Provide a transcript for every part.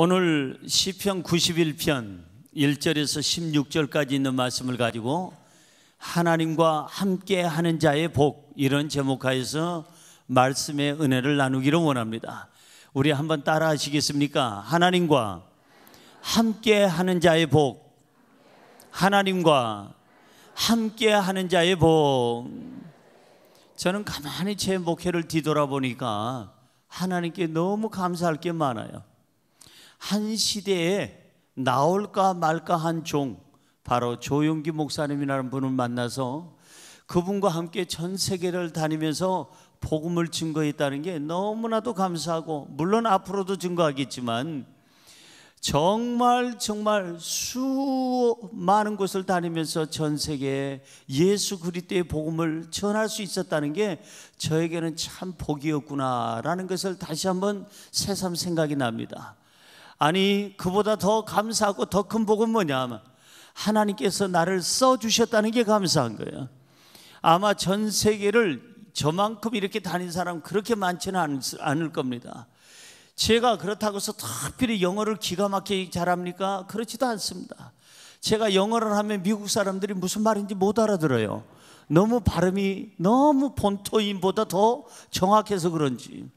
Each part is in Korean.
오늘 시편 91편 1절에서 16절까지 있는 말씀을 가지고 하나님과 함께 하는 자의 복, 이런 제목하에서 말씀의 은혜를 나누기를 원합니다. 우리 한번 따라 하시겠습니까? 하나님과 함께 하는 자의 복, 하나님과 함께 하는 자의 복. 저는 가만히 제 목회를 뒤돌아보니까 하나님께 너무 감사할 게 많아요. 한 시대에 나올까 말까 한 종, 바로 조용기 목사님이라는 분을 만나서 그분과 함께 전 세계를 다니면서 복음을 증거했다는 게 너무나도 감사하고, 물론 앞으로도 증거하겠지만 정말 수많은 곳을 다니면서 전 세계에 예수 그리스도의 복음을 전할 수 있었다는 게 저에게는 참 복이었구나라는 것을 다시 한번 새삼 생각이 납니다. 아니, 그보다 더 감사하고 더 큰 복은 뭐냐, 하나님께서 나를 써주셨다는 게 감사한 거예요. 아마 전 세계를 저만큼 이렇게 다닌 사람 그렇게 많지는 않을 겁니다. 제가 그렇다고 해서 특별히 영어를 기가 막히게 잘합니까? 그렇지도 않습니다. 제가 영어를 하면 미국 사람들이 무슨 말인지 못 알아들어요. 너무 발음이 너무 본토인보다 더 정확해서 그런지.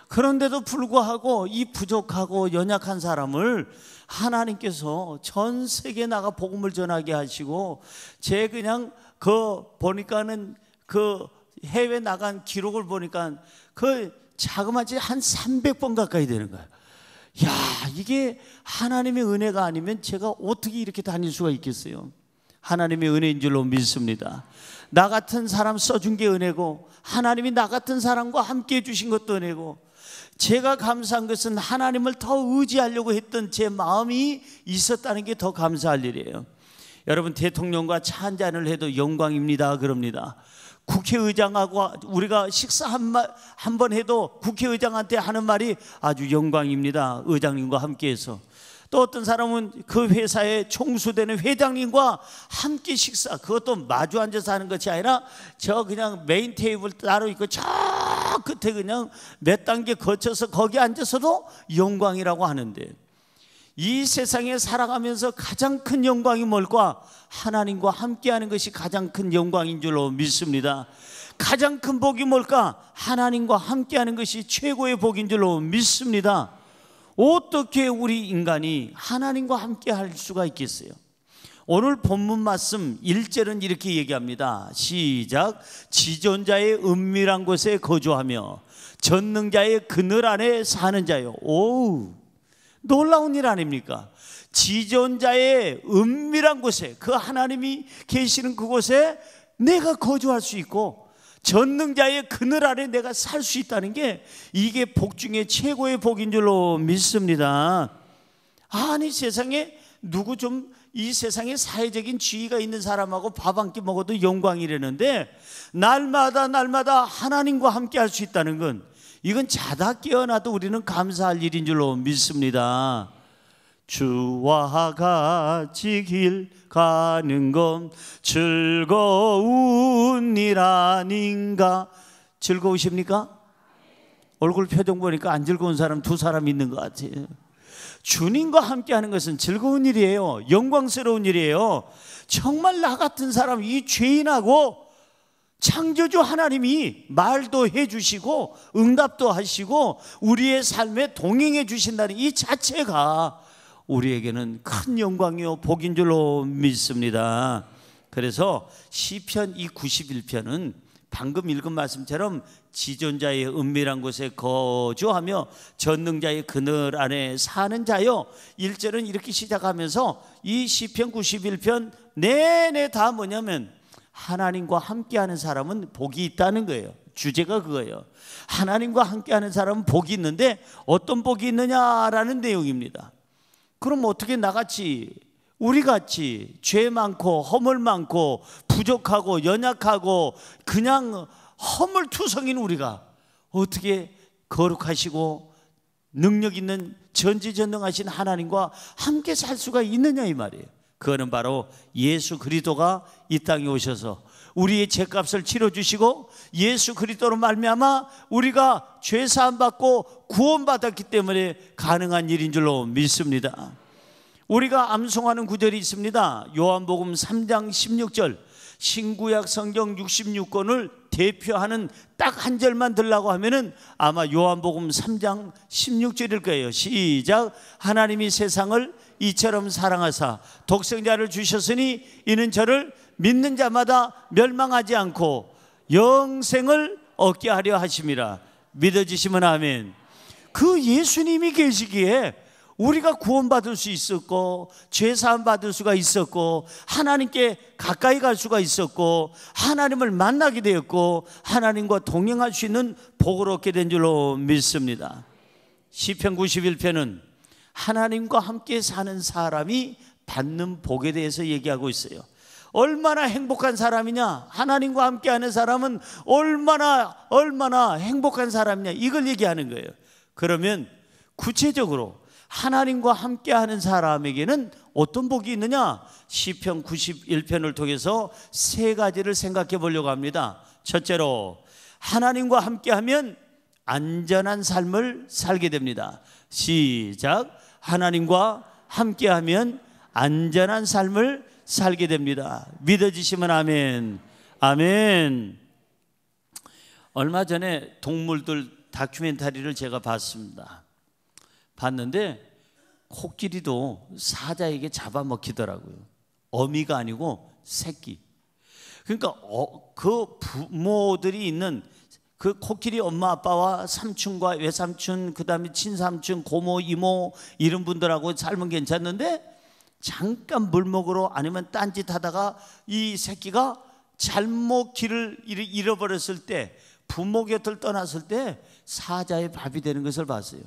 그런데도 불구하고 이 부족하고 연약한 사람을 하나님께서 전 세계에 나가 복음을 전하게 하시고, 제 그냥 보니까는 해외 나간 기록을 보니까 자그마치 한 300번 가까이 되는 거예요. 야, 이게 하나님의 은혜가 아니면 제가 어떻게 이렇게 다닐 수가 있겠어요? 하나님의 은혜인 줄로 믿습니다. 나 같은 사람 써준 게 은혜고, 하나님이 나 같은 사람과 함께 해주신 것도 은혜고, 제가 감사한 것은 하나님을 더 의지하려고 했던 제 마음이 있었다는 게 더 감사할 일이에요. 여러분, 대통령과 차 한잔을 해도 영광입니다 그럽니다. 국회의장하고 우리가 식사 한 번 해도 국회의장한테 하는 말이 아주 영광입니다, 의장님과 함께해서. 또 어떤 사람은 그 회사에 총수되는 회장님과 함께 식사, 그것도 마주 앉아서 하는 것이 아니라 저 그냥 메인 테이블 따로 있고 저 끝에 그냥 몇 단계 거쳐서 거기 앉아서도 영광이라고 하는데, 이 세상에 살아가면서 가장 큰 영광이 뭘까? 하나님과 함께하는 것이 가장 큰 영광인 줄로 믿습니다. 가장 큰 복이 뭘까? 하나님과 함께하는 것이 최고의 복인 줄로 믿습니다. 어떻게 우리 인간이 하나님과 함께할 수가 있겠어요? 오늘 본문 말씀 1절은 이렇게 얘기합니다. 시작. 지존자의 은밀한 곳에 거주하며 전능자의 그늘 안에 사는 자요. 오우, 놀라운 일 아닙니까? 지존자의 은밀한 곳에, 그 하나님이 계시는 그곳에 내가 거주할 수 있고, 전능자의 그늘 아래 내가 살 수 있다는 게, 이게 복 중에 최고의 복인 줄로 믿습니다. 아니, 세상에 누구 좀 이 세상에 사회적인 지위가 있는 사람하고 밥 한 끼 먹어도 영광이라는데, 날마다 하나님과 함께 할 수 있다는 건, 이건 자다 깨어나도 우리는 감사할 일인 줄로 믿습니다. 주와 같이 길 가는 건 즐거운 일 아닌가? 즐거우십니까? 얼굴 표정 보니까 안 즐거운 사람 두 사람 있는 것 같아요. 주님과 함께 하는 것은 즐거운 일이에요. 영광스러운 일이에요. 정말 나 같은 사람, 이 죄인하고 창조주 하나님이 말도 해주시고 응답도 하시고 우리의 삶에 동행해 주신다는 이 자체가 우리에게는 큰 영광이요 복인 줄로 믿습니다. 그래서 시편 이 91편은 방금 읽은 말씀처럼 지존자의 은밀한 곳에 거주하며 전능자의 그늘 안에 사는 자요. 1절은 이렇게 시작하면서 이 시편 91편 내내 다 뭐냐면 하나님과 함께하는 사람은 복이 있다는 거예요. 주제가 그거예요. 하나님과 함께하는 사람은 복이 있는데 어떤 복이 있느냐라는 내용입니다. 그럼 어떻게 나같이, 우리같이 죄 많고 허물 많고 부족하고 연약하고 그냥 허물투성인 우리가 어떻게 거룩하시고 능력 있는 전지전능하신 하나님과 함께 살 수가 있느냐 이 말이에요. 그거는 바로 예수 그리스도가 이 땅에 오셔서 우리의 죄값을 치러주시고 예수 그리스도로 말미암아 우리가 죄사함 받고 구원받았기 때문에 가능한 일인 줄로 믿습니다. 우리가 암송하는 구절이 있습니다. 요한복음 3장 16절, 신구약 성경 66권을 대표하는 딱 한 절만 들라고 하면은 아마 요한복음 3장 16절일 거예요. 시작. 하나님이 세상을 이처럼 사랑하사 독생자를 주셨으니 이는 저를 믿는 자마다 멸망하지 않고 영생을 얻게 하려 하심이라. 믿어지시면 아멘. 그 예수님이 계시기에 우리가 구원받을 수 있었고 죄사함 받을 수가 있었고 하나님께 가까이 갈 수가 있었고 하나님을 만나게 되었고 하나님과 동행할 수 있는 복을 얻게 된 줄로 믿습니다. 시편 91편은 하나님과 함께 사는 사람이 받는 복에 대해서 얘기하고 있어요. 얼마나 행복한 사람이냐, 하나님과 함께하는 사람은 얼마나 행복한 사람이냐, 이걸 얘기하는 거예요. 그러면 구체적으로 하나님과 함께하는 사람에게는 어떤 복이 있느냐? 시편 91편을 통해서 세 가지를 생각해 보려고 합니다. 첫째로, 하나님과 함께하면 안전한 삶을 살게 됩니다. 시작. 하나님과 함께하면 안전한 삶을 살게 됩니다. 믿어지시면 아멘. 아멘. 얼마 전에 동물들 다큐멘터리를 제가 봤는데 코끼리도 사자에게 잡아먹히더라고요. 어미가 아니고 새끼. 그러니까 그 부모들이 있는 그 코끼리 엄마 아빠와 삼촌과 외삼촌, 그 다음에 친삼촌, 고모, 이모 이런 분들하고 살면 괜찮는데 잠깐 물 먹으러 아니면 딴짓 하다가 이 새끼가 잘못 길을 잃어버렸을 때, 부모 곁을 떠났을 때 사자의 밥이 되는 것을 봤어요.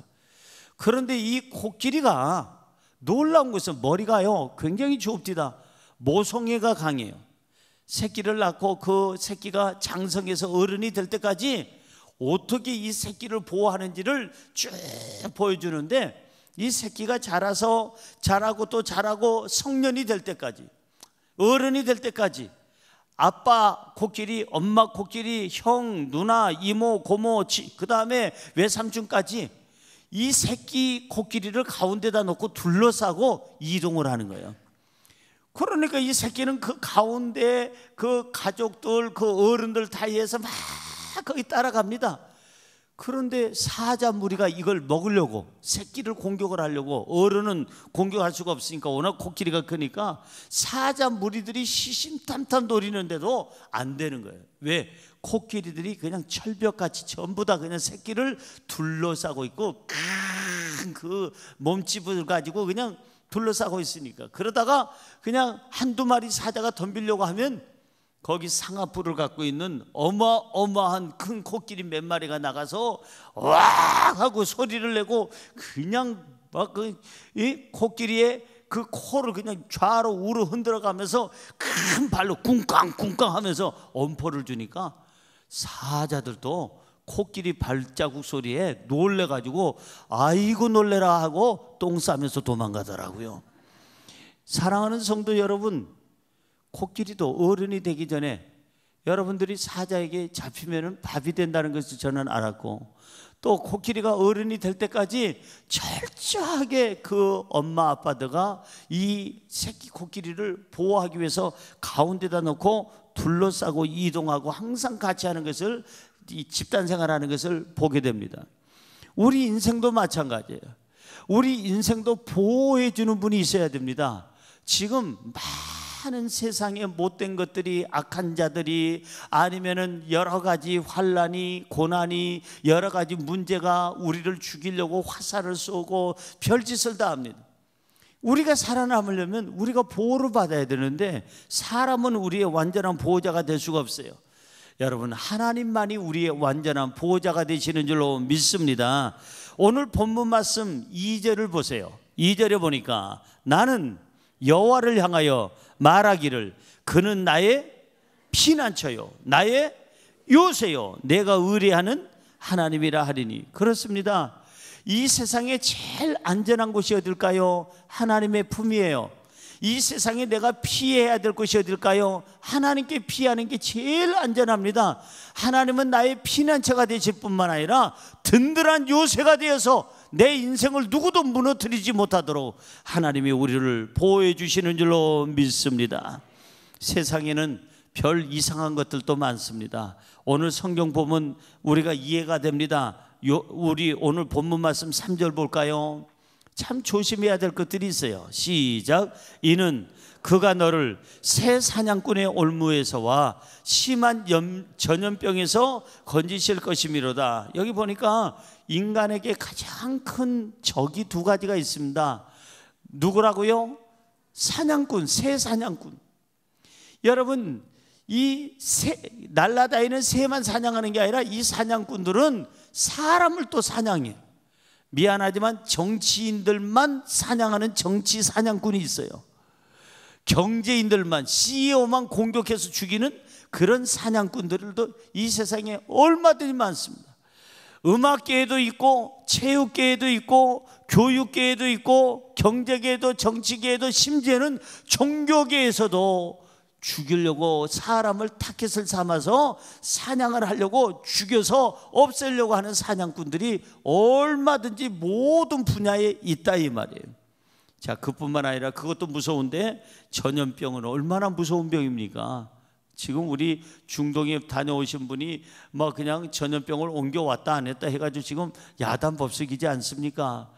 그런데 이 코끼리가 놀라운 것은 머리가요 굉장히 좁디다. 모성애가 강해요. 새끼를 낳고 그 새끼가 장성해서 어른이 될 때까지 어떻게 이 새끼를 보호하는지를 쭉 보여주는데, 이 새끼가 자라고 또 자라고 성년이 될 때까지, 어른이 될 때까지 아빠 코끼리, 엄마 코끼리, 형, 누나, 이모, 고모, 그 다음에 외삼촌까지 이 새끼 코끼리를 가운데다 놓고 둘러싸고 이동을 하는 거예요. 그러니까 이 새끼는 그 가운데 그 가족들, 그 어른들 사이에서 막 거기 따라갑니다. 그런데 사자 무리가 이걸 먹으려고, 새끼를 공격을 하려고, 어른은 공격할 수가 없으니까 워낙 코끼리가 크니까 사자 무리들이 시심탄탄 노리는데도 안 되는 거예요. 왜? 코끼리들이 그냥 철벽같이 전부 다 그냥 새끼를 둘러싸고 있고 큰 그 몸집을 가지고 그냥 둘러싸고 있으니까. 그러다가 그냥 한두 마리 사자가 덤비려고 하면 거기 상아뿔을 갖고 있는 어마어마한 큰 코끼리 몇 마리가 나가서 와 하고 소리를 내고 그냥 막 이 코끼리의 그 코를 그냥 좌로 우로 흔들어가면서 큰 발로 쿵쾅쿵쾅 하면서 엄포를 주니까 사자들도 코끼리 발자국 소리에 놀래가지고 아이고 놀래라 하고 똥 싸면서 도망가더라고요. 사랑하는 성도 여러분, 코끼리도 어른이 되기 전에 여러분들이 사자에게 잡히면 밥이 된다는 것을 저는 알았고, 또 코끼리가 어른이 될 때까지 철저하게 그 엄마 아빠들과 이 새끼 코끼리를 보호하기 위해서 가운데다 놓고 둘러싸고 이동하고 항상 같이 하는 것을, 이 집단 생활하는 것을 보게 됩니다. 우리 인생도 마찬가지예요. 우리 인생도 보호해 주는 분이 있어야 됩니다. 지금 많은 세상에 못된 것들이, 악한 자들이, 아니면은 여러 가지 환란이, 고난이, 여러 가지 문제가 우리를 죽이려고 화살을 쏘고 별짓을 다 합니다. 우리가 살아남으려면 우리가 보호를 받아야 되는데 사람은 우리의 완전한 보호자가 될 수가 없어요. 여러분, 하나님만이 우리의 완전한 보호자가 되시는 줄로 믿습니다. 오늘 본문 말씀 2절을 보세요. 2절에 보니까 나는 여호와를 향하여 말하기를 그는 나의 피난처요 나의 요새요 내가 의뢰하는 하나님이라 하리니. 그렇습니다. 이 세상에 제일 안전한 곳이 어딜까요? 하나님의 품이에요. 이 세상에 내가 피해야 될 것이 어딜까요? 하나님께 피하는 게 제일 안전합니다. 하나님은 나의 피난처가 되실 뿐만 아니라 든든한 요새가 되어서 내 인생을 누구도 무너뜨리지 못하도록 하나님이 우리를 보호해 주시는 줄로 믿습니다. 세상에는 별 이상한 것들도 많습니다. 오늘 성경 보면 우리가 이해가 됩니다. 우리 오늘 본문 말씀 3절 볼까요? 참 조심해야 될 것들이 있어요. 시작. 이는 그가 너를 새 사냥꾼의 올무에서와 심한 전염병에서 건지실 것이미로다. 여기 보니까 인간에게 가장 큰 적이 두 가지가 있습니다. 누구라고요? 사냥꾼, 새 사냥꾼. 여러분, 날라다니는 새만 사냥하는 게 아니라 이 사냥꾼들은 사람을 또 사냥해요. 미안하지만 정치인들만 사냥하는 정치 사냥꾼이 있어요. 경제인들만, CEO만 공격해서 죽이는 그런 사냥꾼들도 이 세상에 얼마든지 많습니다. 음악계에도 있고 체육계에도 있고 교육계에도 있고 경제계에도 정치계에도 심지어는 종교계에서도 죽이려고 사람을 타겟을 삼아서 사냥을 하려고 죽여서 없애려고 하는 사냥꾼들이 얼마든지 모든 분야에 있다 이 말이에요. 자, 그뿐만 아니라 그것도 무서운데 전염병은 얼마나 무서운 병입니까? 지금 우리 중동에 다녀오신 분이 뭐 그냥 전염병을 옮겨왔다 안 했다 해가지고 지금 야단법석이지 않습니까?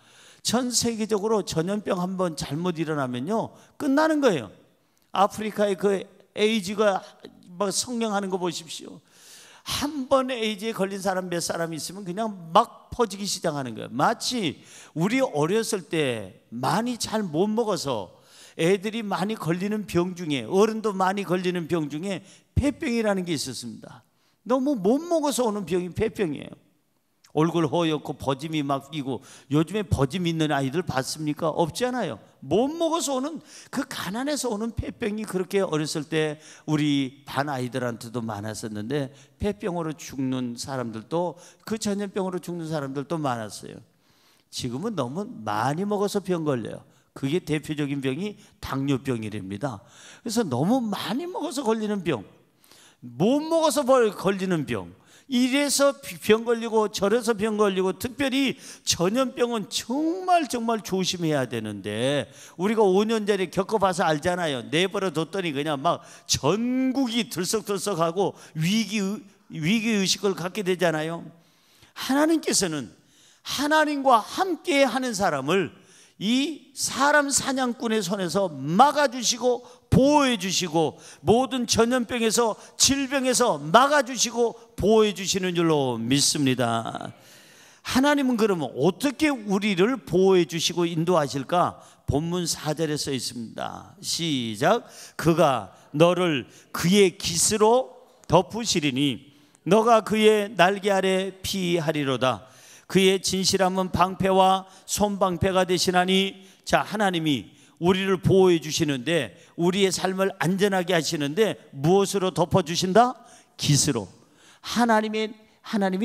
전 세계적으로 전염병 한번 잘못 일어나면요 끝나는 거예요. 아프리카의 그 에이즈가 막 성령하는 거 보십시오. 한 번 에이즈에 걸린 사람 몇 사람 있으면 그냥 막 퍼지기 시작하는 거예요. 마치 우리 어렸을 때 많이 잘 못 먹어서 애들이 많이 걸리는 병 중에, 어른도 많이 걸리는 병 중에 폐병이라는 게 있었습니다. 너무 못 먹어서 오는 병이 폐병이에요. 얼굴 허옇고 버짐이 막 끼고, 요즘에 버짐 있는 아이들 봤습니까? 없잖아요. 못 먹어서 오는, 그 가난에서 오는 폐병이 그렇게 어렸을 때 우리 반 아이들한테도 많았었는데, 폐병으로 죽는 사람들도, 그 전염병으로 죽는 사람들도 많았어요. 지금은 너무 많이 먹어서 병 걸려요. 그게 대표적인 병이 당뇨병이랍니다. 그래서 너무 많이 먹어서 걸리는 병, 못 먹어서 걸리는 병, 이래서 병 걸리고 저래서 병 걸리고, 특별히 전염병은 정말 조심해야 되는데, 우리가 5년 전에 겪어봐서 알잖아요. 내버려 뒀더니 그냥 막 전국이 들썩들썩하고 위기의식을 갖게 되잖아요. 하나님께서는 하나님과 함께 하는 사람을 이 사람 사냥꾼의 손에서 막아주시고 보호해 주시고, 모든 전염병에서, 질병에서 막아주시고 보호해 주시는 줄로 믿습니다. 하나님은 그러면 어떻게 우리를 보호해 주시고 인도하실까? 본문 4절에 써 있습니다. 시작. 그가 너를 그의 깃으로 덮으시리니 너가 그의 날개 아래 피하리로다. 그의 진실함은 방패와 손방패가 되시나니. 자, 하나님이 우리를 보호해 주시는데, 우리의 삶을 안전하게 하시는데 무엇으로 덮어주신다? 깃으로. 하나님이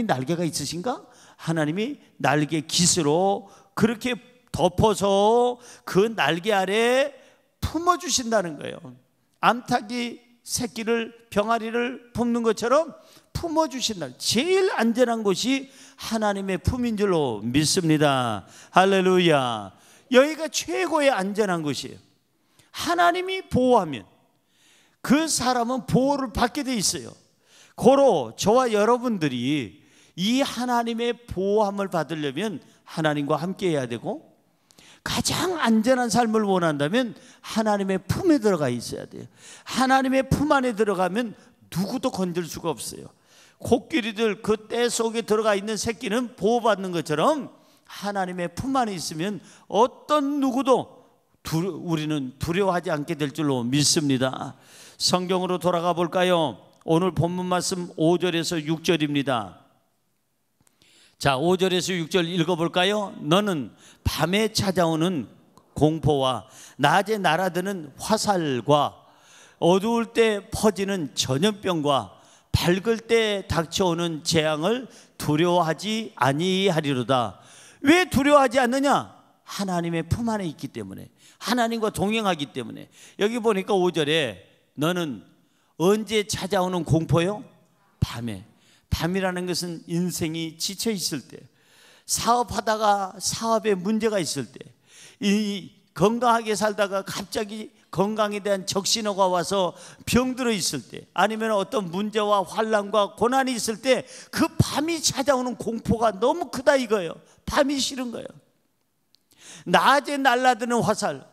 날개가 있으신가? 하나님이 날개 깃으로 그렇게 덮어서 그 날개 아래 품어주신다는 거예요. 암탉이 새끼를, 병아리를 품는 것처럼 품어주신다. 제일 안전한 곳이 하나님의 품인 줄로 믿습니다. 할렐루야. 여기가 최고의 안전한 곳이에요. 하나님이 보호하면 그 사람은 보호를 받게 돼 있어요. 고로 저와 여러분들이 이 하나님의 보호함을 받으려면 하나님과 함께 해야 되고, 가장 안전한 삶을 원한다면 하나님의 품에 들어가 있어야 돼요. 하나님의 품 안에 들어가면 누구도 건들 수가 없어요. 코끼리들 그 떼 속에 들어가 있는 새끼는 보호받는 것처럼 하나님의 품 안에 있으면 어떤 누구도 우리는 두려워하지 않게 될 줄로 믿습니다. 성경으로 돌아가 볼까요? 오늘 본문 말씀 5절에서 6절입니다. 자, 5절에서 6절 읽어볼까요? 너는 밤에 찾아오는 공포와 낮에 날아드는 화살과 어두울 때 퍼지는 전염병과 밝을 때 닥쳐오는 재앙을 두려워하지 아니하리로다. 왜 두려워하지 않느냐? 하나님의 품 안에 있기 때문에, 하나님과 동행하기 때문에. 여기 보니까 5절에 너는 언제 찾아오는 공포요? 밤에. 밤이라는 것은 인생이 지쳐 있을 때, 사업하다가 사업에 문제가 있을 때, 이 건강하게 살다가 갑자기 건강에 대한 적신호가 와서 병들어 있을 때, 아니면 어떤 문제와 환난과 고난이 있을 때 그 밤이 찾아오는 공포가 너무 크다 이거예요. 밤이 싫은 거예요. 낮에 날아드는 화살,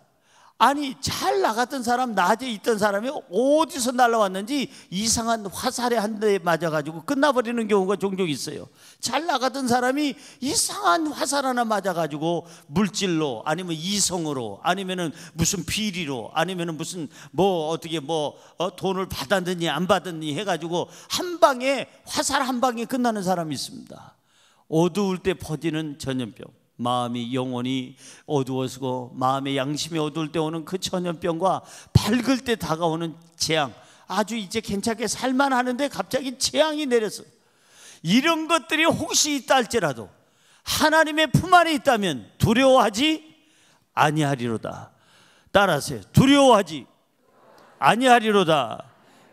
아니 잘 나갔던 사람, 낮에 있던 사람이 어디서 날아왔는지 이상한 화살에 한 대 맞아가지고 끝나버리는 경우가 종종 있어요. 잘 나가던 사람이 이상한 화살 하나 맞아가지고 물질로, 아니면 이성으로, 아니면은 무슨 비리로, 아니면은 무슨 어떻게 돈을 받았느니 안 받았니 해가지고 한 방에, 화살 한 방에 끝나는 사람이 있습니다. 어두울 때 퍼지는 전염병, 마음이 영원히 어두워지고 마음의 양심이 어두울 때 오는 그 전염병과 밝을 때 다가오는 재앙, 아주 이제 괜찮게 살만 하는데 갑자기 재앙이 내려서, 이런 것들이 혹시 있다 할지라도 하나님의 품 안에 있다면 두려워하지 아니하리로다. 따라하세요. 두려워하지 아니하리로다.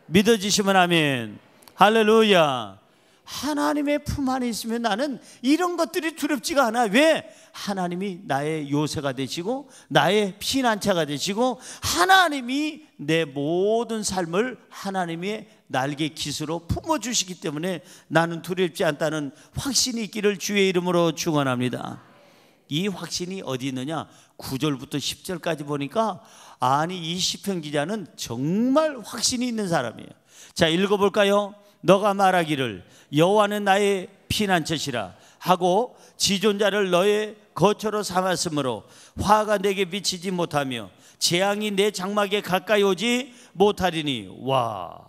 믿어지시면 아멘. 할렐루야. 하나님의 품 안에 있으면 나는 이런 것들이 두렵지가 않아. 왜? 하나님이 나의 요새가 되시고 나의 피난처가 되시고 하나님이 내 모든 삶을 하나님의 날개 깃으로 품어주시기 때문에 나는 두렵지 않다는 확신이 있기를 주의 이름으로 축원합니다. 이 확신이 어디 있느냐? 9절부터 10절까지 보니까, 아니 이 시편 기자는 정말 확신이 있는 사람이에요. 자, 읽어볼까요? 너가 말하기를 여호와는 나의 피난처시라 하고 지존자를 너의 거처로 삼았으므로 화가 내게 미치지 못하며 재앙이 내 장막에 가까이 오지 못하리니. 와,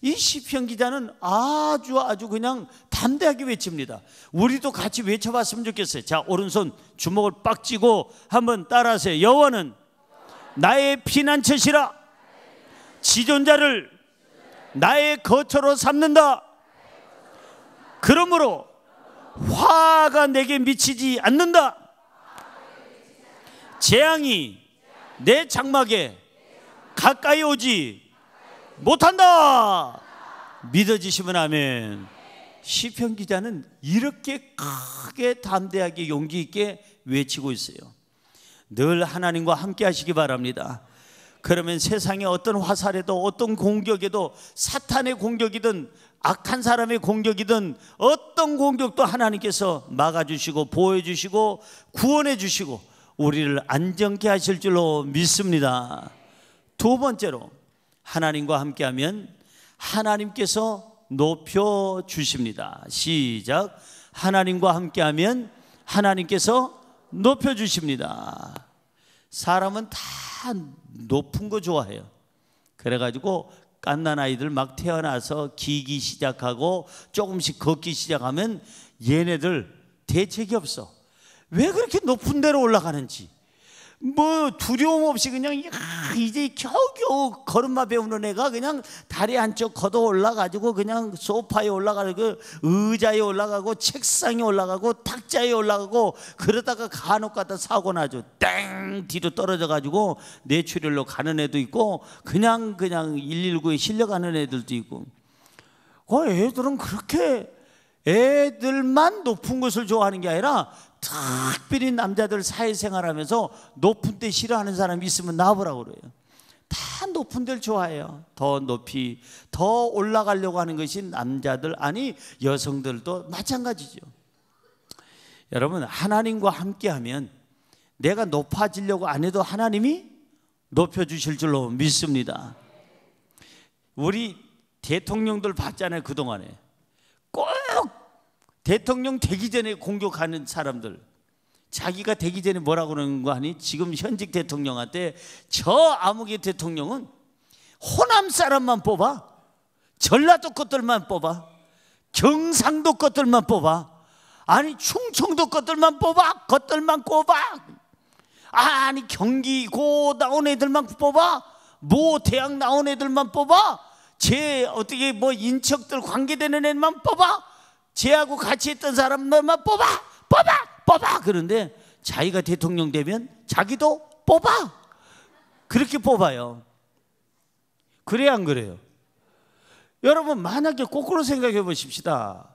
이 시편 기자는 아주 그냥 담대하게 외칩니다. 우리도 같이 외쳐봤으면 좋겠어요. 자, 오른손 주먹을 빡 쥐고 한번 따라하세요. 여호와는 나의 피난처시라, 지존자를 나의 거처로 삼는다. 그러므로 화가 내게 미치지 않는다. 재앙이 내 장막에 가까이 오지 못한다. 믿어지시면 아멘. 시편 기자는 이렇게 크게 담대하게 용기 있게 외치고 있어요. 늘 하나님과 함께 하시기 바랍니다. 그러면 세상에 어떤 화살에도, 어떤 공격에도, 사탄의 공격이든 악한 사람의 공격이든 어떤 공격도 하나님께서 막아주시고 보호해주시고 구원해주시고 우리를 안정케 하실 줄로 믿습니다. 두 번째로, 하나님과 함께하면 하나님께서 높여주십니다. 시작. 하나님과 함께하면 하나님께서 높여주십니다. 사람은 다 높은 거 좋아해요. 그래가지고 갓난아이들 막 태어나서 기기 시작하고 조금씩 걷기 시작하면 얘네들 대책이 없어. 왜 그렇게 높은 데로 올라가는지, 두려움 없이 그냥 이제 겨우겨우 걸음마 배우는 애가 그냥 다리 한쪽 걷어 올라가지고 그냥 소파에 올라가고 의자에 올라가고 책상에 올라가고 탁자에 올라가고, 그러다가 간혹 가다 사고 나죠. 땡 뒤로 떨어져 가지고 뇌출혈로 가는 애도 있고 그냥 119에 실려가는 애들도 있고. 애들은 그렇게 애들만 높은 것을 좋아하는 게 아니라 특별히 남자들 사회생활하면서 높은 데 싫어하는 사람이 있으면 나와보라고 그래요. 다 높은 데를 좋아해요. 더 높이, 더 올라가려고 하는 것이 남자들, 아니 여성들도 마찬가지죠. 여러분, 하나님과 함께하면 내가 높아지려고 안 해도 하나님이 높여주실 줄로 믿습니다. 우리 대통령들 봤잖아요. 그동안에 꼭 대통령 되기 전에 공격하는 사람들, 자기가 되기 전에 뭐라고 그러는 거 아니? 지금 현직 대통령한테 저 아무개 대통령은 호남 사람만 뽑아, 전라도 것들만 뽑아, 경상도 것들만 뽑아, 아니 충청도 것들만 뽑아, 것들만 꼽아, 아니 경기고 나온 애들만 뽑아, 대학 나온 애들만 뽑아, 제 어떻게 인척들 관계되는 애들만 뽑아, 쟤하고 같이 했던 사람들만 뽑아. 그런데 자기가 대통령 되면 자기도 뽑아. 그렇게 뽑아요. 그래야 안 그래요? 여러분, 만약에 거꾸로 생각해 보십시다.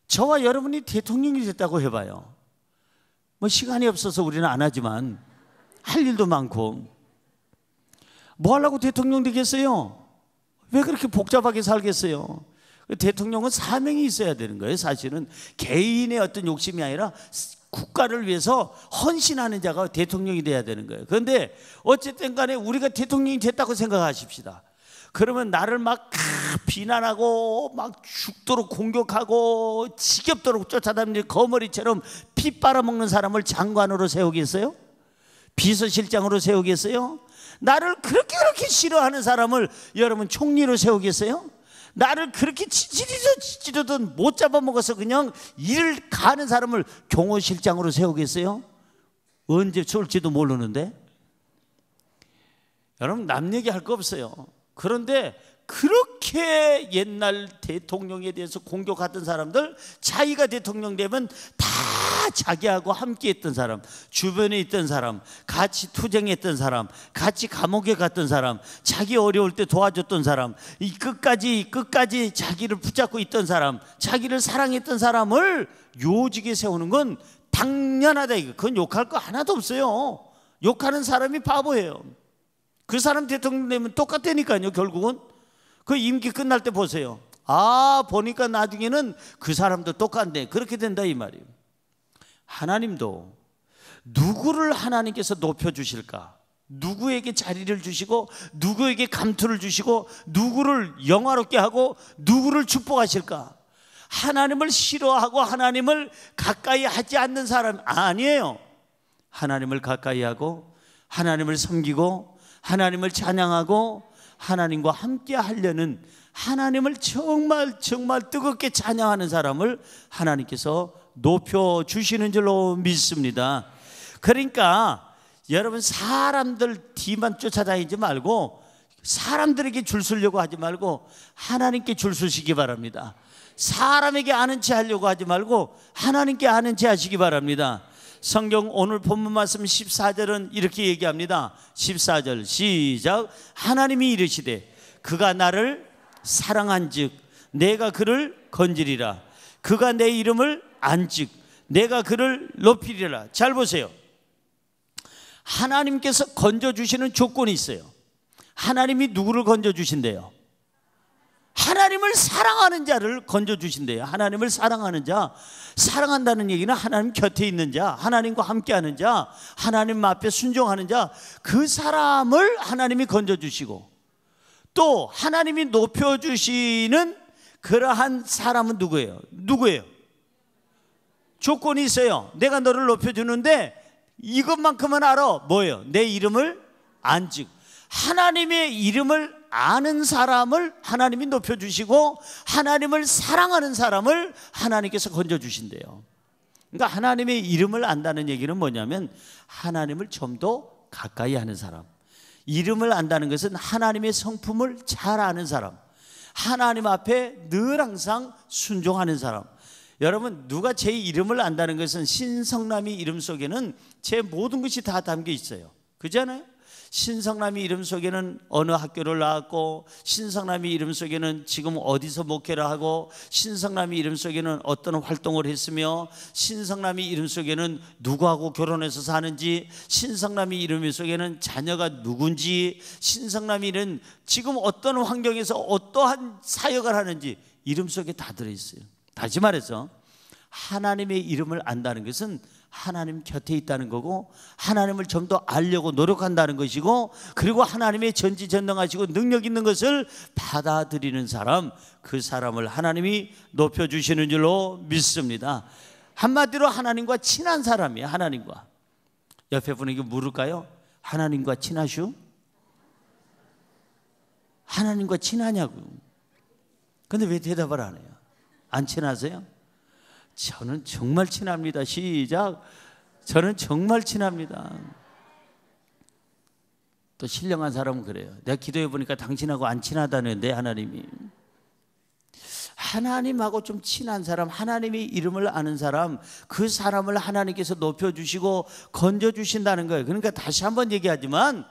저와 여러분이 대통령이 됐다고 해봐요. 뭐 시간이 없어서 우리는 안 하지만 할 일도 많고, 뭐 하려고 대통령 되겠어요? 왜 그렇게 복잡하게 살겠어요? 대통령은 사명이 있어야 되는 거예요. 사실은 개인의 어떤 욕심이 아니라 국가를 위해서 헌신하는 자가 대통령이 돼야 되는 거예요. 그런데 어쨌든 간에 우리가 대통령이 됐다고 생각하십시다. 그러면 나를 막 비난하고 막 죽도록 공격하고 지겹도록 쫓아다니는 거머리처럼 피 빨아먹는 사람을 장관으로 세우겠어요? 비서실장으로 세우겠어요? 나를 그렇게 싫어하는 사람을 여러분 총리로 세우겠어요? 나를 그렇게 찌르든 못 잡아먹어서 그냥 일을 가는 사람을 경호실장으로 세우겠어요? 언제 쏠지도 모르는데. 여러분, 남 얘기할 거 없어요. 그런데 그렇게 옛날 대통령에 대해서 공격하던 사람들, 자기가 대통령 되면 다 자기하고 함께 했던 사람, 주변에 있던 사람, 같이 투쟁했던 사람, 같이 감옥에 갔던 사람, 자기 어려울 때 도와줬던 사람, 이 끝까지 자기를 붙잡고 있던 사람, 자기를 사랑했던 사람을 요직에 세우는 건 당연하다. 그건 욕할 거 하나도 없어요. 욕하는 사람이 바보예요. 그 사람 대통령 되면 똑같다니까요. 결국은 그 임기 끝날 때 보세요. 아, 보니까 나중에는 그 사람도 똑같네. 그렇게 된다 이 말이에요. 하나님도 누구를 하나님께서 높여주실까? 누구에게 자리를 주시고 누구에게 감투를 주시고 누구를 영화롭게 하고 누구를 축복하실까? 하나님을 싫어하고 하나님을 가까이 하지 않는 사람 아니에요. 하나님을 가까이 하고 하나님을 섬기고 하나님을 찬양하고 하나님과 함께 하려는, 하나님을 정말 뜨겁게 찬양하는 사람을 하나님께서 높여주시는 줄로 믿습니다. 그러니까 여러분, 사람들 뒤만 쫓아다니지 말고, 사람들에게 줄 서려고 하지 말고 하나님께 줄 서시기 바랍니다. 사람에게 아는 체 하려고 하지 말고 하나님께 아는 체 하시기 바랍니다. 성경 오늘 본문 말씀 14절은 이렇게 얘기합니다. 14절 시작. 하나님이 이르시되 그가 나를 사랑한즉 내가 그를 건지리라. 그가 내 이름을 안즉 내가 그를 높이리라. 잘 보세요. 하나님께서 건져주시는 조건이 있어요. 하나님이 누구를 건져주신대요? 하나님을 사랑하는 자를 건져주신대요. 하나님을 사랑하는 자, 사랑한다는 얘기는 하나님 곁에 있는 자, 하나님과 함께하는 자, 하나님 앞에 순종하는 자, 그 사람을 하나님이 건져주시고, 또 하나님이 높여주시는 그러한 사람은 누구예요? 조건이 있어요. 내가 너를 높여주는데 이것만큼은 알아. 뭐예요? 내 이름을 안즉. 하나님의 이름을 아는 사람을 하나님이 높여주시고 하나님을 사랑하는 사람을 하나님께서 건져주신대요. 그러니까 하나님의 이름을 안다는 얘기는 뭐냐면 하나님을 좀 더 가까이 하는 사람. 이름을 안다는 것은 하나님의 성품을 잘 아는 사람, 하나님 앞에 늘 항상 순종하는 사람. 여러분, 누가 제 이름을 안다는 것은 신성남이 이름 속에는 제 모든 것이 다 담겨 있어요. 그렇잖아요? 신성남이 이름 속에는 어느 학교를 나왔고, 신성남이 이름 속에는 지금 어디서 목회를 하고, 신성남이 이름 속에는 어떤 활동을 했으며, 신성남이 이름 속에는 누구하고 결혼해서 사는지, 신성남이 이름 속에는 자녀가 누군지, 신성남이 이름 지금 어떤 환경에서 어떠한 사역을 하는지 이름 속에 다 들어있어요. 다시 말해서 하나님의 이름을 안다는 것은 하나님 곁에 있다는 거고, 하나님을 좀 더 알려고 노력한다는 것이고, 그리고 하나님의 전지전능하시고 능력 있는 것을 받아들이는 사람, 그 사람을 하나님이 높여주시는 줄로 믿습니다. 한마디로 하나님과 친한 사람이에요. 하나님과. 옆에 분에게 물을까요? 하나님과 친하슈? 하나님과 친하냐고. 근데 왜 대답을 안 해요? 안 친하세요? 저는 정말 친합니다. 시작. 저는 정말 친합니다. 또 신령한 사람은 그래요. 내가 기도해 보니까 당신하고 안 친하다는데 하나님이. 하나님하고 좀 친한 사람, 하나님의 이름을 아는 사람, 그 사람을 하나님께서 높여주시고 건져주신다는 거예요. 그러니까 다시 한번 얘기하지만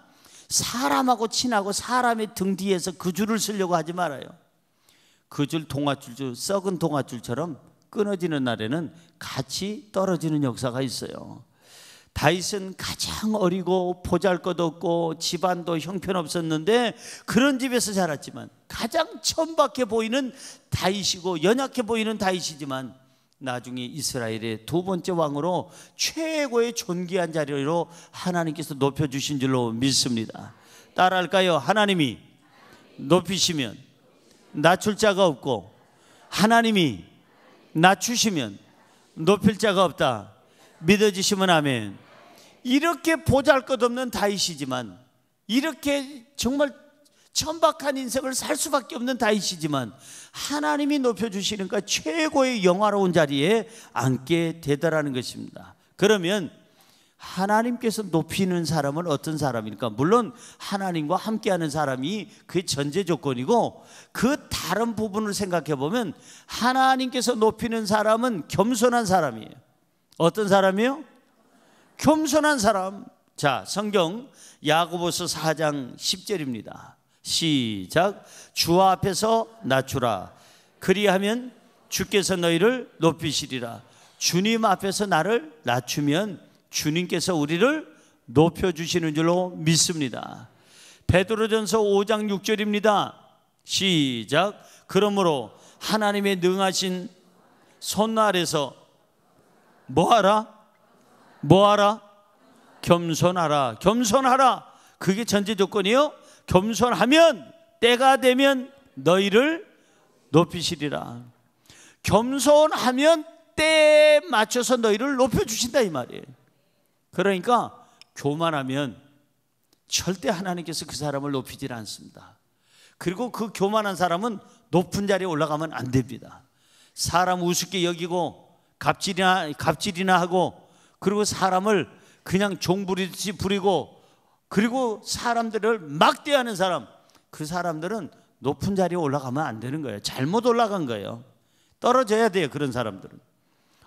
사람하고 친하고 사람의 등 뒤에서 그 줄을 쓰려고 하지 말아요. 그 줄 동아줄, 썩은 동아줄처럼 끊어지는 날에는 같이 떨어지는 역사가 있어요. 다윗은 가장 어리고 보잘것없고 집안도 형편없었는데 그런 집에서 자랐지만 가장 천박해 보이는 다윗이고 연약해 보이는 다윗이지만 나중에 이스라엘의 두 번째 왕으로 최고의 존귀한 자리로 하나님께서 높여주신 줄로 믿습니다. 따라할까요? 하나님이 높이시면 낮출 자가 없고 하나님이 낮추시면 높일 자가 없다. 믿어지시면 아멘. 이렇게 보잘것없는 다윗이지만, 이렇게 정말 천박한 인생을 살 수밖에 없는 다윗이지만 하나님이 높여주시니까 최고의 영화로운 자리에 앉게 되더라는 것입니다. 그러면 하나님께서 높이는 사람은 어떤 사람입니까? 물론 하나님과 함께하는 사람이 그게 전제 조건이고, 그 다른 부분을 생각해 보면 하나님께서 높이는 사람은 겸손한 사람이에요. 어떤 사람이요? 겸손한 사람. 자, 성경 야고보서 4장 10절입니다. 시작. 주 앞에서 낮추라. 그리하면 주께서 너희를 높이시리라. 주님 앞에서 나를 낮추면 주님께서 우리를 높여주시는 줄로 믿습니다. 베드로전서 5장 6절입니다. 시작. 그러므로 하나님의 능하신 손 아래서 뭐하라? 뭐하라? 겸손하라. 겸손하라. 그게 전제 조건이요. 겸손하면 때가 되면 너희를 높이시리라. 겸손하면 때에 맞춰서 너희를 높여주신다 이 말이에요. 그러니까 교만하면 절대 하나님께서 그 사람을 높이질 않습니다. 그리고 그 교만한 사람은 높은 자리에 올라가면 안 됩니다. 사람 우습게 여기고 갑질이나 하고, 그리고 사람을 그냥 종부리듯이 부리고, 그리고 사람들을 막대하는 사람, 그 사람들은 높은 자리에 올라가면 안 되는 거예요. 잘못 올라간 거예요. 떨어져야 돼요. 그런 사람들은.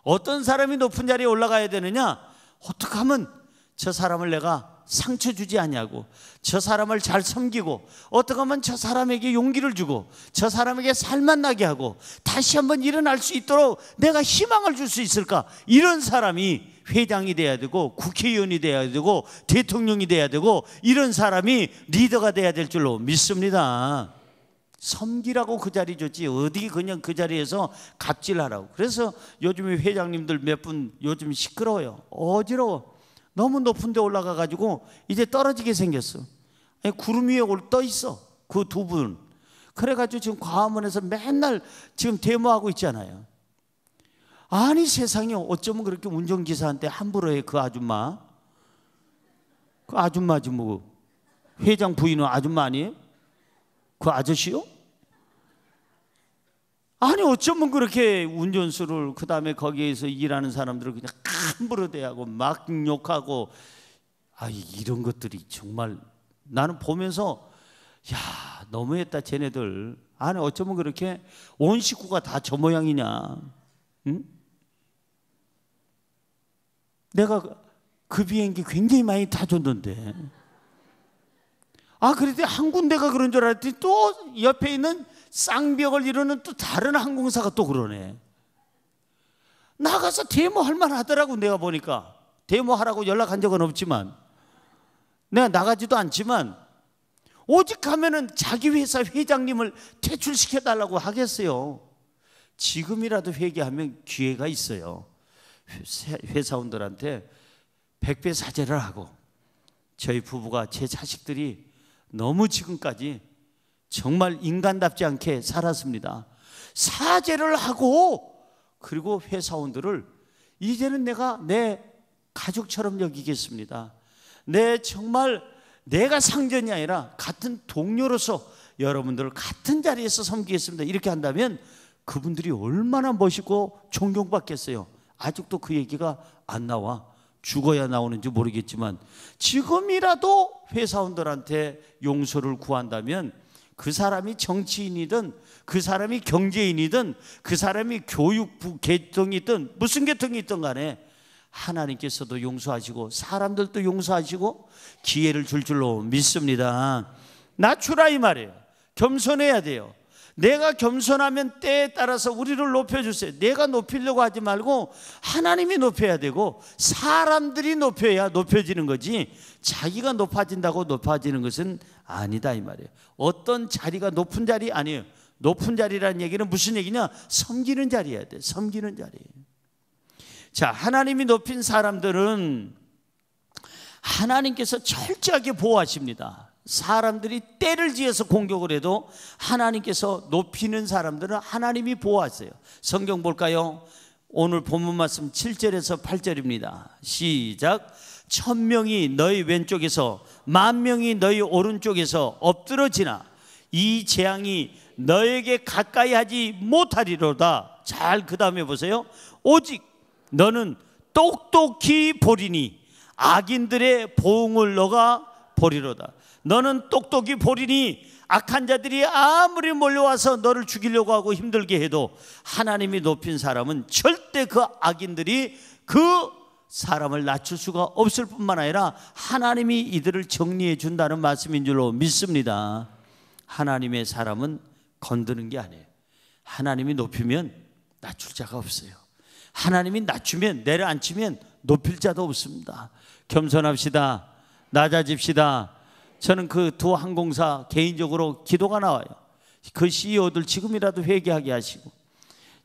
어떤 사람이 높은 자리에 올라가야 되느냐? 어떻게 하면 저 사람을 내가 상처 주지 않냐고, 저 사람을 잘 섬기고, 어떻게 하면 저 사람에게 용기를 주고, 저 사람에게 살만 나게 하고 다시 한번 일어날 수 있도록 내가 희망을 줄 수 있을까? 이런 사람이 회장이 돼야 되고, 국회의원이 돼야 되고, 대통령이 돼야 되고, 이런 사람이 리더가 돼야 될 줄로 믿습니다. 섬기라고 그 자리 줬지 어디 그냥 그 자리에서 갑질하라고. 그래서 요즘에 회장님들 몇 분 요즘 시끄러워요. 어지러워. 너무 높은 데 올라가 가지고 이제 떨어지게 생겼어. 아니, 구름 위에 떠 있어. 그 두 분. 그래 가지고 지금 광화문에서 맨날 지금 데모하고 있잖아요. 아니 세상에 어쩌면 그렇게 운전기사한테 함부로 해. 그 아줌마. 그 아줌마지 뭐. 회장 부인은 아줌마 아니에요? 그 아저씨요? 아니 어쩌면 그렇게 운전수를, 그 다음에 거기에서 일하는 사람들을 그냥 함부로 대하고 막 욕하고, 이런 것들이 정말 나는 보면서 야 너무했다 쟤네들. 아니 어쩌면 그렇게 온 식구가 다 저 모양이냐. 응? 내가 그 비행기 굉장히 많이 타줬는데, 그런데 한 군데가 그런 줄 알았더니 또 옆에 있는 쌍벽을 이루는 또 다른 항공사가 또 그러네. 나가서 데모할 만하더라고. 내가 보니까 데모하라고 연락한 적은 없지만, 내가 나가지도 않지만, 오직 하면은 자기 회사 회장님을 퇴출시켜달라고 하겠어요. 지금이라도 회개하면 기회가 있어요. 회사원들한테 100배 사죄를 하고, 저희 부부가, 제 자식들이 너무 지금까지 정말 인간답지 않게 살았습니다. 사죄를 하고, 그리고 회사원들을 이제는 내가 내 가족처럼 여기겠습니다. 정말 내가 상전이 아니라 같은 동료로서 여러분들을 같은 자리에서 섬기겠습니다. 이렇게 한다면 그분들이 얼마나 멋있고 존경받겠어요. 아직도 그 얘기가 안 나와. 죽어야 나오는지 모르겠지만 지금이라도 회사원들한테 용서를 구한다면 그 사람이 정치인이든 그 사람이 경제인이든 그 사람이 교육부 계통이든 무슨 계통이 있든 간에 하나님께서도 용서하시고 사람들도 용서하시고 기회를 줄 줄로 믿습니다. 낮추라 이 말이에요. 겸손해야 돼요. 내가 겸손하면 때에 따라서 우리를 높여주세요. 내가 높이려고 하지 말고 하나님이 높여야 되고 사람들이 높여야 높여지는 거지 자기가 높아진다고 높아지는 것은 아니다 이 말이에요. 어떤 자리가 높은 자리 아니에요. 높은 자리라는 얘기는 무슨 얘기냐? 섬기는 자리여야 돼. 섬기는 자리. 자, 하나님이 높인 사람들은 하나님께서 철저하게 보호하십니다. 사람들이 때를 지어서 공격을 해도 하나님께서 높이는 사람들은 하나님이 보호하세요. 성경 볼까요? 오늘 본문 말씀 7절에서 8절입니다. 시작. 1000명이 너희 왼쪽에서 10,000명이 너희 오른쪽에서 엎드러지나 이 재앙이 너에게 가까이 하지 못하리로다. 잘 그 다음에 보세요. 오직 너는 똑똑히 보리니 악인들의 보응을 너가 보리로다. 너는 똑똑히 보리니 악한 자들이 아무리 몰려와서 너를 죽이려고 하고 힘들게 해도 하나님이 높인 사람은 절대 그 악인들이 그 사람을 낮출 수가 없을 뿐만 아니라 하나님이 이들을 정리해 준다는 말씀인 줄로 믿습니다. 하나님의 사람은 건드는 게 아니에요. 하나님이 높이면 낮출 자가 없어요. 하나님이 낮추면 내려앉히면 높일 자도 없습니다. 겸손합시다. 낮아집시다. 저는 그 두 항공사 개인적으로 기도가 나와요. 그 CEO들 지금이라도 회개하게 하시고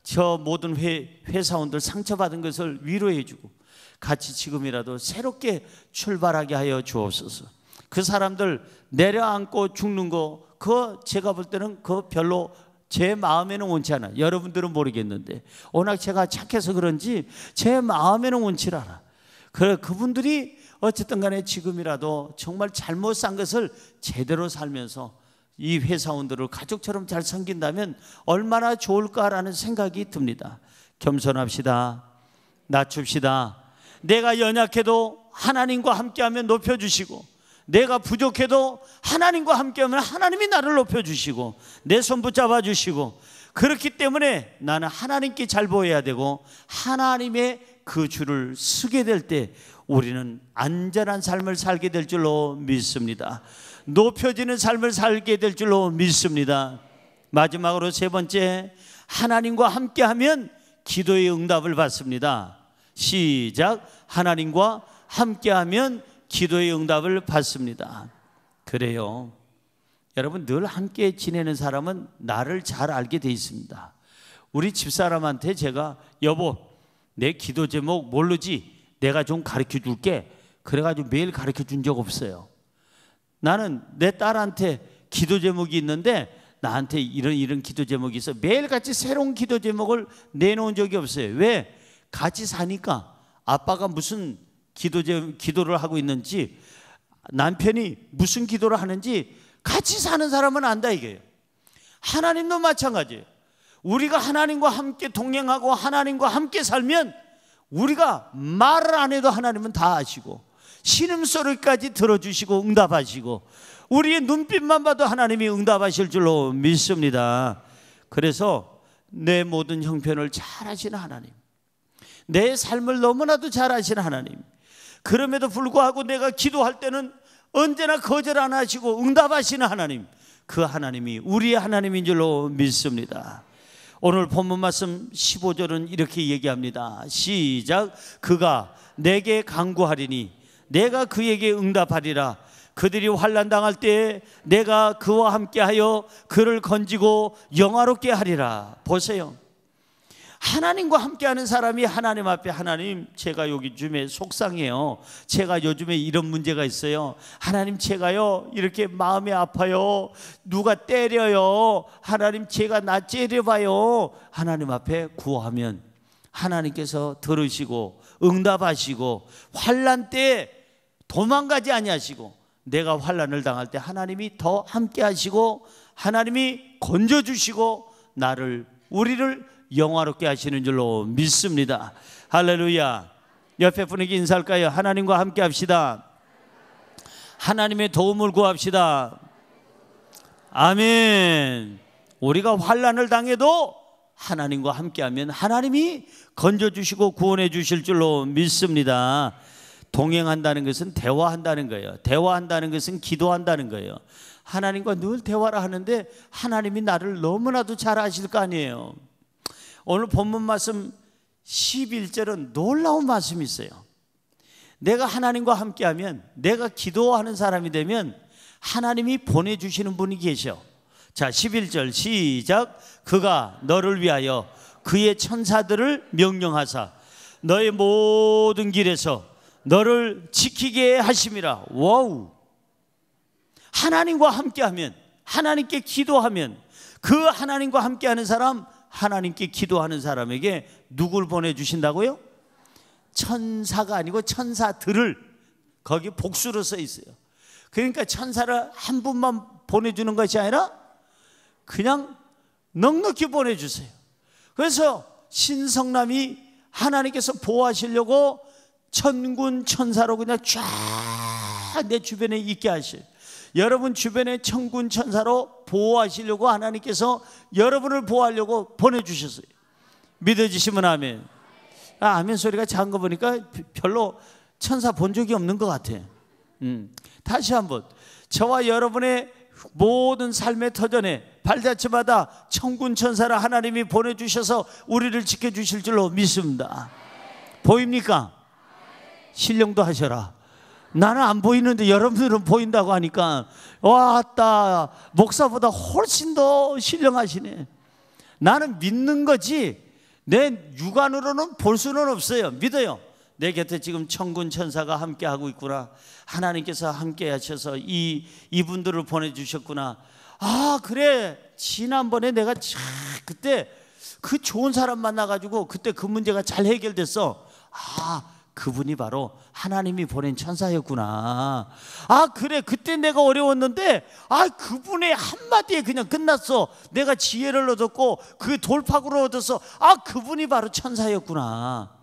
저 모든 회사원들 상처받은 것을 위로해 주고 같이 지금이라도 새롭게 출발하게 하여 주옵소서. 그 사람들 내려앉고 죽는 거 그거 제가 볼 때는 그거 별로 제 마음에는 원치 않아요. 여러분들은 모르겠는데 워낙 제가 착해서 그런지 제 마음에는 원치 않아. 그분들이 어쨌든 간에 지금이라도 정말 잘못 산 것을 제대로 살면서 이 회사원들을 가족처럼 잘 섬긴다면 얼마나 좋을까라는 생각이 듭니다. 겸손합시다. 낮춥시다. 내가 연약해도 하나님과 함께하면 높여주시고 내가 부족해도 하나님과 함께하면 하나님이 나를 높여주시고 내 손 붙잡아 주시고 그렇기 때문에 나는 하나님께 잘 보여야 되고 하나님의 그 줄을 서게 될 때 우리는 안전한 삶을 살게 될 줄로 믿습니다. 높여지는 삶을 살게 될 줄로 믿습니다. 마지막으로 세 번째, 하나님과 함께하면 기도의 응답을 받습니다. 시작. 하나님과 함께하면 기도의 응답을 받습니다. 그래요. 여러분 늘 함께 지내는 사람은 나를 잘 알게 돼 있습니다. 우리 집사람한테 제가 여보 내 기도 제목 모르지? 내가 좀 가르쳐 줄게. 그래가지고 매일 가르쳐 준 적 없어요. 나는 내 딸한테 기도 제목이 있는데 나한테 이런 기도 제목이 있어. 매일같이 새로운 기도 제목을 내놓은 적이 없어요. 왜? 같이 사니까 아빠가 무슨 기도를 하고 있는지 남편이 무슨 기도를 하는지 같이 사는 사람은 안다 이게요. 하나님도 마찬가지예요. 우리가 하나님과 함께 동행하고 하나님과 함께 살면 우리가 말을 안 해도 하나님은 다 아시고 신음소리까지 들어주시고 응답하시고 우리의 눈빛만 봐도 하나님이 응답하실 줄로 믿습니다. 그래서 내 모든 형편을 잘 아시는 하나님, 내 삶을 너무나도 잘 아시는 하나님, 그럼에도 불구하고 내가 기도할 때는 언제나 거절 안 하시고 응답하시는 하나님, 그 하나님이 우리의 하나님인 줄로 믿습니다. 오늘 본문 말씀 15절은 이렇게 얘기합니다. 시작. 그가 내게 간구하리니 내가 그에게 응답하리라. 그들이 환난 당할 때에 내가 그와 함께하여 그를 건지고 영화롭게 하리라. 보세요. 하나님과 함께하는 사람이 하나님 앞에 하나님 제가 요즘에 속상해요. 제가 요즘에 이런 문제가 있어요. 하나님 제가요 이렇게 마음이 아파요. 누가 때려요. 하나님 제가 나 째려봐요. 하나님 앞에 구하면 하나님께서 들으시고 응답하시고 환난 때 도망가지 아니하시고 내가 환난을 당할 때 하나님이 더 함께하시고 하나님이 건져주시고 우리를 영화롭게 하시는 줄로 믿습니다. 할렐루야. 옆에 분에게 인사할까요? 하나님과 함께 합시다. 하나님의 도움을 구합시다. 아멘. 우리가 환난을 당해도 하나님과 함께하면 하나님이 건져주시고 구원해 주실 줄로 믿습니다. 동행한다는 것은 대화한다는 거예요. 대화한다는 것은 기도한다는 거예요. 하나님과 늘 대화를 하는데 하나님이 나를 너무나도 잘 아실 거 아니에요. 오늘 본문 말씀 11절은 놀라운 말씀이 있어요. 내가 하나님과 함께하면, 내가 기도하는 사람이 되면 하나님이 보내주시는 분이 계셔. 자, 11절 시작. 그가 너를 위하여 그의 천사들을 명령하사 너의 모든 길에서 너를 지키게 하심이라. 와우. 하나님과 함께하면, 하나님께 기도하면, 그 하나님과 함께하는 사람, 하나님께 기도하는 사람에게 누굴 보내주신다고요? 천사가 아니고 천사들을, 거기 복수로 써 있어요. 그러니까 천사를 한 분만 보내주는 것이 아니라 그냥 넉넉히 보내주세요. 그래서 신성남이 하나님께서 보호하시려고 천군 천사로 그냥 쫙 내 주변에 있게 하셔요. 여러분 주변에 천군 천사로 보호하시려고 하나님께서 여러분을 보호하려고 보내주셨어요. 믿어지시면 아멘. 아멘 소리가 작은 거 보니까 별로 천사 본 적이 없는 것 같아. 다시 한번, 저와 여러분의 모든 삶의 터전에 발자취마다 천군 천사를 하나님이 보내주셔서 우리를 지켜주실 줄로 믿습니다. 보입니까? 신령도 하셔라. 나는 안 보이는데 여러분들은 보인다고 하니까 왔다, 목사보다 훨씬 더 신령하시네. 나는 믿는 거지 내 육안으로는 볼 수는 없어요. 믿어요. 내 곁에 지금 천군 천사가 함께 하고 있구나. 하나님께서 함께 하셔서 이분들을 보내주셨구나. 아 그래, 지난번에 내가 그때 그 좋은 사람 만나가지고 그때 그 문제가 잘 해결됐어. 아 그분이 바로 하나님이 보낸 천사였구나. 아 그래, 그때 내가 어려웠는데 아 그분의 한마디에 그냥 끝났어. 내가 지혜를 얻었고 그 돌파구를 얻어서 아 그분이 바로 천사였구나.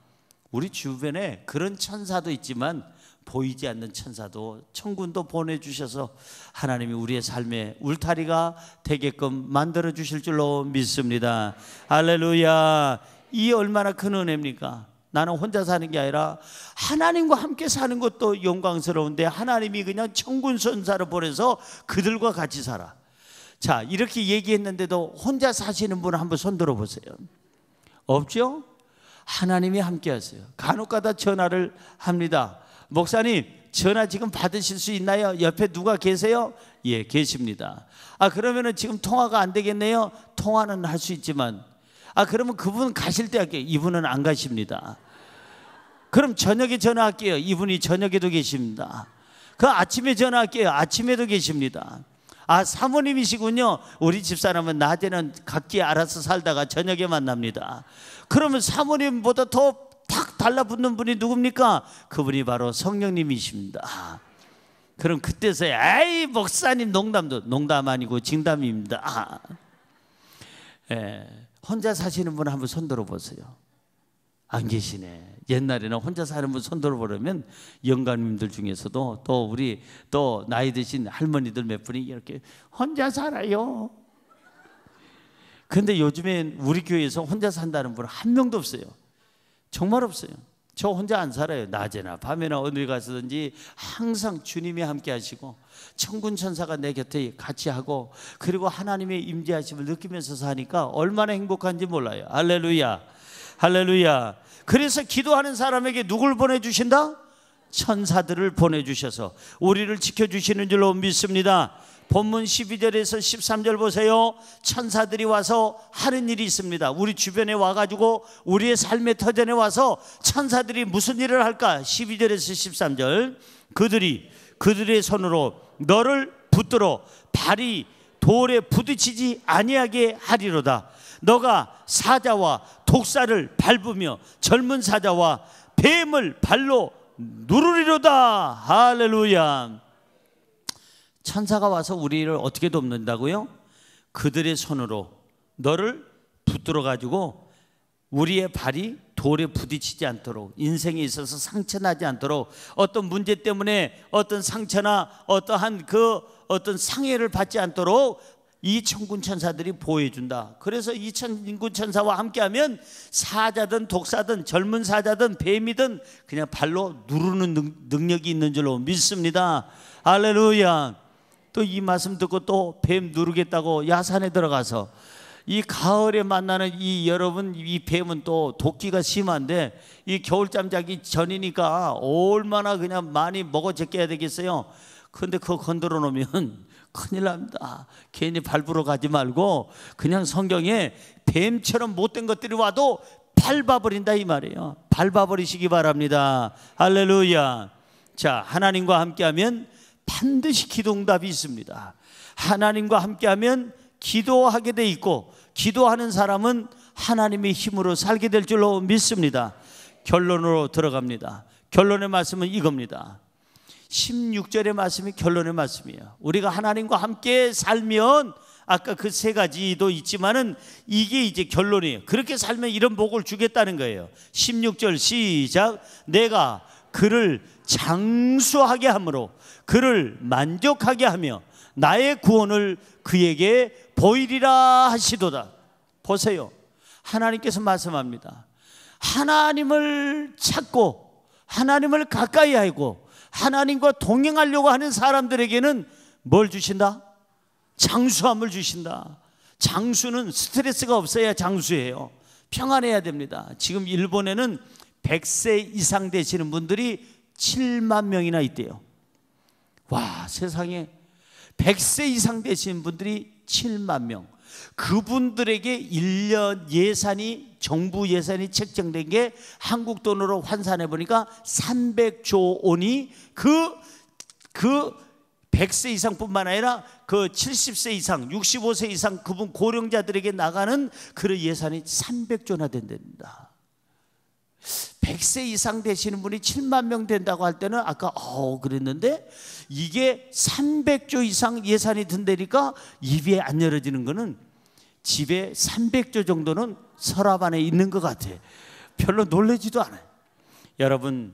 우리 주변에 그런 천사도 있지만 보이지 않는 천사도, 천군도 보내주셔서 하나님이 우리의 삶의 울타리가 되게끔 만들어주실 줄로 믿습니다. 할렐루야. 이 얼마나 큰 은혜입니까? 나는 혼자 사는 게 아니라 하나님과 함께 사는 것도 영광스러운데 하나님이 그냥 천군 천사를 보내서 그들과 같이 살아. 자, 이렇게 얘기했는데도 혼자 사시는 분 한번 손 들어보세요. 없죠? 하나님이 함께 하세요. 간혹가다 전화를 합니다. 목사님 전화 지금 받으실 수 있나요? 옆에 누가 계세요? 예, 계십니다. 아 그러면은 지금 통화가 안 되겠네요? 통화는 할 수 있지만 아 그러면 그분 가실 때 할게요. 이분은 안 가십니다. 그럼 저녁에 전화할게요. 이분이 저녁에도 계십니다. 그 아침에 전화할게요. 아침에도 계십니다. 아 사모님이시군요. 우리 집사람은 낮에는 각기 알아서 살다가 저녁에 만납니다. 그러면 사모님보다 더 탁 달라붙는 분이 누굽니까? 그분이 바로 성령님이십니다. 그럼 그때서야 에이 목사님 농담 아니고 진담입니다. 혼자 사시는 분 한번 손 들어보세요. 안 계시네. 옛날에는 혼자 사는 분 손 들어보려면 영감님들 중에서도 또 우리 또 나이 드신 할머니들 몇 분이 이렇게 혼자 살아요. 근데 요즘엔 우리 교회에서 혼자 산다는 분 한 명도 없어요. 정말 없어요. 저 혼자 안 살아요. 낮에나 밤에나 어디 가서든지 항상 주님이 함께 하시고 천군 천사가 내 곁에 같이 하고 그리고 하나님의 임재하심을 느끼면서 사니까 얼마나 행복한지 몰라요. 할렐루야. 할렐루야. 그래서 기도하는 사람에게 누굴 보내주신다? 천사들을 보내주셔서 우리를 지켜주시는 줄로 믿습니다. 본문 12절에서 13절 보세요. 천사들이 와서 하는 일이 있습니다. 우리 주변에 와가지고 우리의 삶의 터전에 와서 천사들이 무슨 일을 할까? 12절에서 13절 그들의 손으로 너를 붙들어 발이 돌에 부딪히지 아니하게 하리로다. 너가 사자와 독사를 밟으며 젊은 사자와 뱀을 발로 누르리로다. 할렐루야. 천사가 와서 우리를 어떻게 돕는다고요? 그들의 손으로 너를 붙들어 가지고 우리의 발이 돌에 부딪히지 않도록, 인생에 있어서 상처 나지 않도록, 어떤 문제 때문에 어떤 상처나 어떠한 어떤 상해를 받지 않도록 이 천군 천사들이 보호해준다. 그래서 이 천군 천사와 함께하면 사자든 독사든 젊은 사자든 뱀이든 그냥 발로 누르는 능력이 있는 줄로 믿습니다. 할렐루야. 또 이 말씀 듣고 또 뱀 누르겠다고 야산에 들어가서 이 가을에 만나는 이 여러분, 이 뱀은 또 도끼가 심한데 이 겨울잠 자기 전이니까 얼마나 그냥 많이 먹어 제껴야 되겠어요. 근데 그거 건드려 놓으면 큰일 납니다. 괜히 밟으러 가지 말고 그냥 성경에 뱀처럼 못된 것들이 와도 밟아버린다 이 말이에요. 밟아버리시기 바랍니다. 할렐루야. 자, 하나님과 함께하면 반드시 기도응답이 있습니다. 하나님과 함께하면 기도하게 돼 있고 기도하는 사람은 하나님의 힘으로 살게 될 줄로 믿습니다. 결론으로 들어갑니다. 결론의 말씀은 이겁니다. 16절의 말씀이 결론의 말씀이에요. 우리가 하나님과 함께 살면 아까 그 세 가지도 있지만은 이게 이제 결론이에요. 그렇게 살면 이런 복을 주겠다는 거예요. 16절 시작. 내가 그를 장수하게 함으로 그를 만족하게 하며 나의 구원을 그에게 보이리라 하시도다. 보세요. 하나님께서 말씀합니다. 하나님을 찾고 하나님을 가까이 하고 하나님과 동행하려고 하는 사람들에게는 뭘 주신다? 장수함을 주신다. 장수는 스트레스가 없어야 장수예요. 평안해야 됩니다. 지금 일본에는 100세 이상 되시는 분들이 7만 명이나 있대요. 와, 세상에 100세 이상 되신 분들이 7만 명. 그분들에게 1년 예산이, 정부 예산이 책정된 게 한국 돈으로 환산해 보니까 300조 원이 그 100세 이상뿐만 아니라 그 70세 이상, 65세 이상 그분 고령자들에게 나가는 그 예산이 300조나 된답니다. 100세 이상 되시는 분이 7만 명 된다고 할 때는 아까 그랬는데 이게 300조 이상 예산이 든다니까 입이 안 열어지는 거는 집에 300조 정도는 서랍 안에 있는 것 같아. 별로 놀라지도 않아요. 여러분,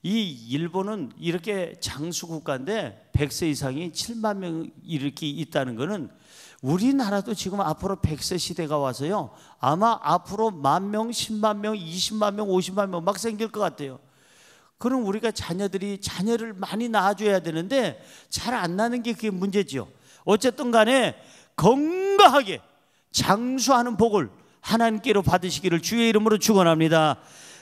이 일본은 이렇게 장수국가인데 100세 이상이 7만 명 이렇게 있다는 거는 우리나라도 지금 앞으로 100세 시대가 와서요 아마 앞으로 10,000명, 10만 명, 20만 명, 50만 명 막 생길 것 같아요. 그럼 우리가 자녀를 많이 낳아줘야 되는데 잘 안 나는 게 그게 문제죠. 어쨌든 간에 건강하게 장수하는 복을 하나님께로 받으시기를 주의 이름으로 축원합니다.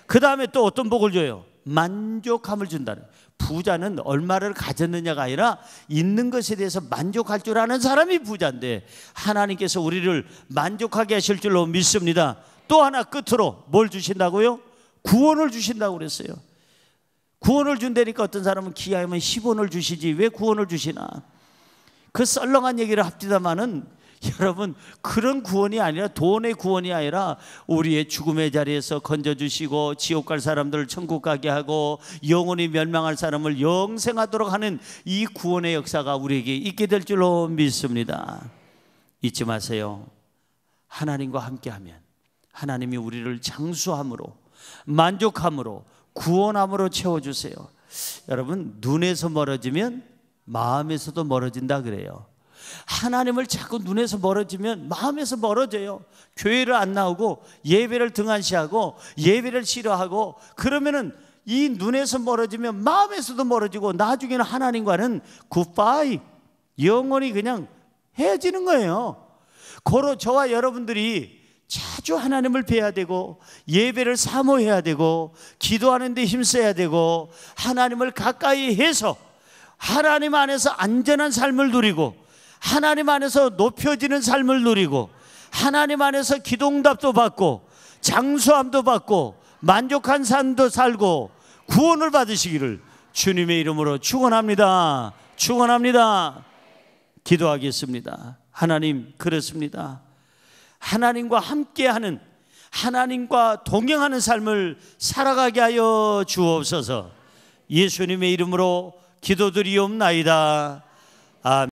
그 다음에 또 어떤 복을 줘요? 만족함을 준다는. 부자는 얼마를 가졌느냐가 아니라 있는 것에 대해서 만족할 줄 아는 사람이 부자인데 하나님께서 우리를 만족하게 하실 줄로 믿습니다. 또 하나 끝으로 뭘 주신다고요? 구원을 주신다고 그랬어요. 구원을 준다니까 어떤 사람은 기하면 10원을 주시지 왜 구원을 주시나. 그 썰렁한 얘기를 합디다마는 여러분 그런 구원이 아니라 돈의 구원이 아니라 우리의 죽음의 자리에서 건져주시고 지옥 갈 사람들을 천국 가게 하고 영원히 멸망할 사람을 영생하도록 하는 이 구원의 역사가 우리에게 있게 될 줄로 믿습니다. 잊지 마세요. 하나님과 함께하면 하나님이 우리를 장수함으로 만족함으로 구원함으로 채워주세요. 여러분 눈에서 멀어지면 마음에서도 멀어진다 그래요. 하나님을 자꾸 눈에서 멀어지면 마음에서 멀어져요. 교회를 안 나오고 예배를 등한시하고 예배를 싫어하고 그러면은 이 눈에서 멀어지면 마음에서도 멀어지고 나중에는 하나님과는 굿바이 영원히 그냥 헤어지는 거예요. 고로 저와 여러분들이 자주 하나님을 뵈야 되고 예배를 사모해야 되고 기도하는 데 힘써야 되고 하나님을 가까이 해서 하나님 안에서 안전한 삶을 누리고 하나님 안에서 높여지는 삶을 누리고 하나님 안에서 기도응답도 받고 장수함도 받고 만족한 삶도 살고 구원을 받으시기를 주님의 이름으로 축원합니다. 축원합니다. 기도하겠습니다. 하나님 그렇습니다. 하나님과 함께하는 하나님과 동행하는 삶을 살아가게 하여 주옵소서. 예수님의 이름으로 기도드리옵나이다. 아멘.